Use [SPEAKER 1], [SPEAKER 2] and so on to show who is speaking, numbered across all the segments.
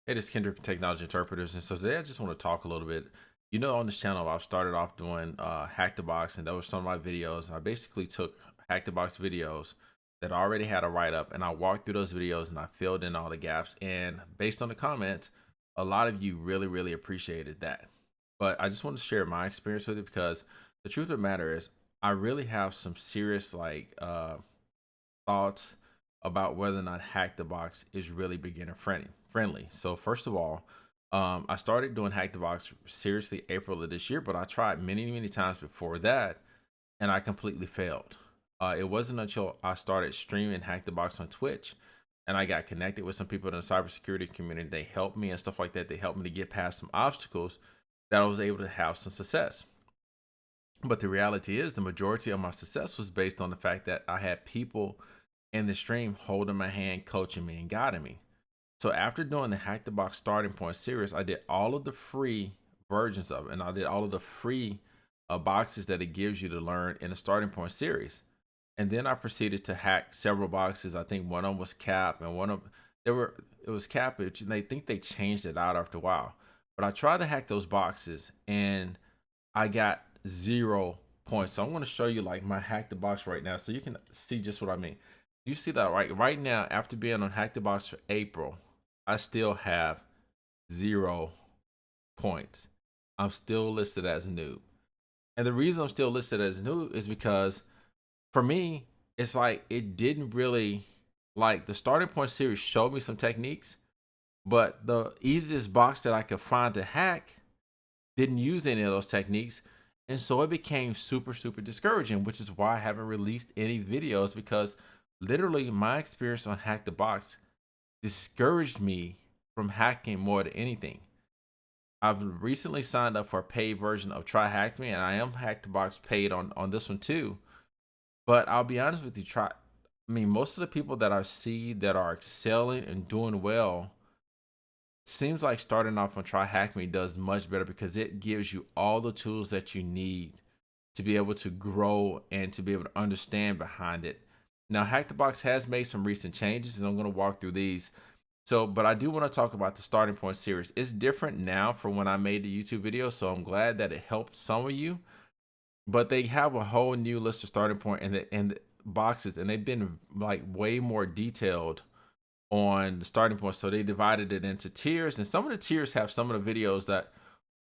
[SPEAKER 1] Hey, this is Kendrick from Technology Interpreters, and so today I just want to talk a little bit. You know, on this channel, I've started off doing Hack the Box, and those were some of my videos. I basically took Hack the Box videos that I already had a write up, and I walked through those videos and I filled in all the gaps. And based on the comments, a lot of you really appreciated that. But I just want to share my experience with it because the truth of the matter is, I really have some serious thoughts about whether or not Hack the Box is really beginner friendly. So first of all, I started doing Hack the Box seriously April of this year, but I tried many times before that, and I completely failed. It wasn't until I started streaming Hack the Box on Twitch, and I got connected with some people in the cybersecurity community. They helped me and stuff like that. They helped me to get past some obstacles that I was able to have some success. But the reality is, the majority of my success was based on the fact that I had people in the stream holding my hand, coaching me, and guiding me. So after doing the Hack the Box starting point series, I did all of the free versions of it, and I did all of the free boxes that it gives you to learn in the starting point series. And then I proceeded to hack several boxes. I think one of them was cap, and one of there were it was cap. And they think they changed it out after a while. But I tried to hack those boxes, and I got 0 points. So I'm going to show you like my Hack the Box right now, so you can see just what I mean. You see that right now, after being on Hack the Box for April, I still have 0 points. I'm still listed as a noob. And the reason I'm still listed as a noob is because for me, it's like it didn't really like the starting point series showed me some techniques, but the easiest box that I could find to hack didn't use any of those techniques. And so it became super discouraging, which is why I haven't released any videos because literally my experience on Hack the Box discouraged me from hacking more than anything. I've recently signed up for a paid version of Try Hack Me, and I am Hack the Box paid on this one too. But I'll be honest with you, most of the people that I see that are excelling and doing well seems like starting off on Try Hack Me does much better because it gives you all the tools that you need to be able to grow and to be able to understand behind it. Now, Hack the Box has made some recent changes, and I'm going to walk through these. So, but I do want to talk about the starting point series. It's different now from when I made the YouTube video, so I'm glad that it helped some of you. But they have a whole new list of starting point and the boxes, and they've been like way more detailed on the starting point. So they divided it into tiers, and some of the tiers have some of the videos that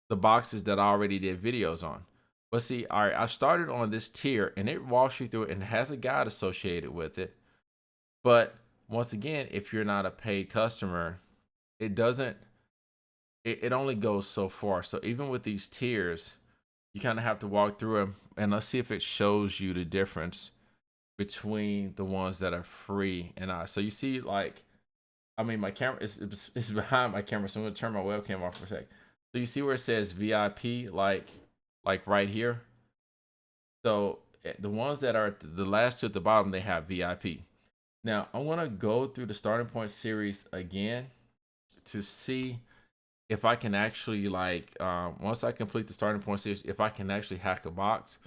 [SPEAKER 1] the boxes that I already did videos on. But see, all right, I started on this tier and it walks you through it and has a guide associated with it. But once again, if you're not a paid customer, it doesn't, it only goes so far. So even with these tiers, you kind of have to walk through them and let's see if it shows you the difference between the ones that are free and I. So you see, like, I mean, my camera is behind my camera, so I'm gonna turn my webcam off for a sec. So you see where it says VIP, like right here. So the ones that are the last two at the bottom, they have VIP. Now I'm gonna go through the starting point series again to see if I can actually once I complete the starting point series, if I can actually hack a box.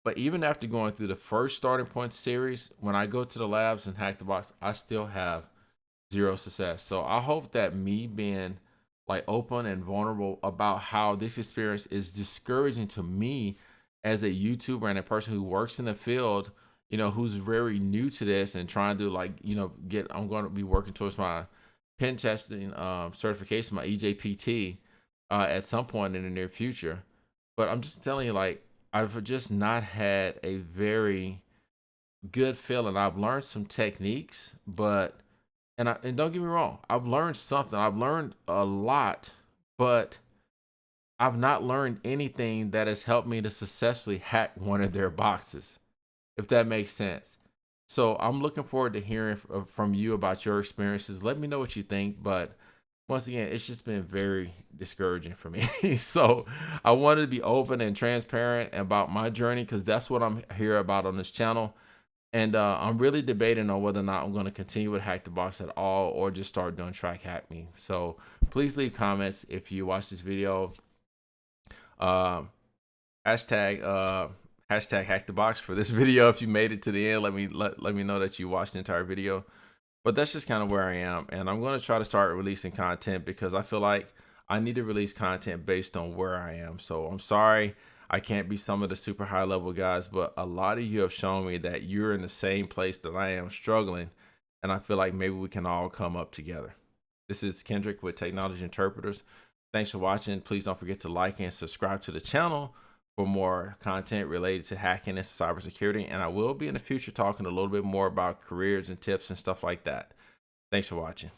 [SPEAKER 1] But even after going through the first starting point series, when I go to the labs and hack the box, I still have zero success. So I hope that me being like open and vulnerable about how this experience is discouraging to me as a YouTuber and a person who works in the field, who's very new to this and trying to I'm going to be working towards my pen testing certification, my EJPT, at some point in the near future. But I'm just telling you, like, I've just not had a very good feeling. I've learned some techniques, but and don't get me wrong, I've learned something. I've learned a lot, but I've not learned anything that has helped me to successfully hack one of their boxes, if that makes sense. So I'm looking forward to hearing from you about your experiences. Let me know what you think, but once again, it's just been very discouraging for me. So I wanted to be open and transparent about my journey because that's what I'm here about on this channel. And I'm really debating on whether or not I'm going to continue with Hack the Box at all or just start doing Try Hack Me. So please leave comments if you watch this video. Um, hashtag hashtag Hack the Box for this video. If you made it to the end, let me know that you watched the entire video. But that's just kind of where I am. And I'm going to try to start releasing content because I feel like I need to release content based on where I am. So I'm sorry I can't be some of the super high level guys, but a lot of you have shown me that you're in the same place that I am, struggling. And I feel like maybe we can all come up together. This is Kendrick with Technology Interpreters. Thanks for watching. Please don't forget to like and subscribe to the channel for more content related to hacking and cybersecurity. And I will be in the future talking a little bit more about careers and tips and stuff like that. Thanks for watching.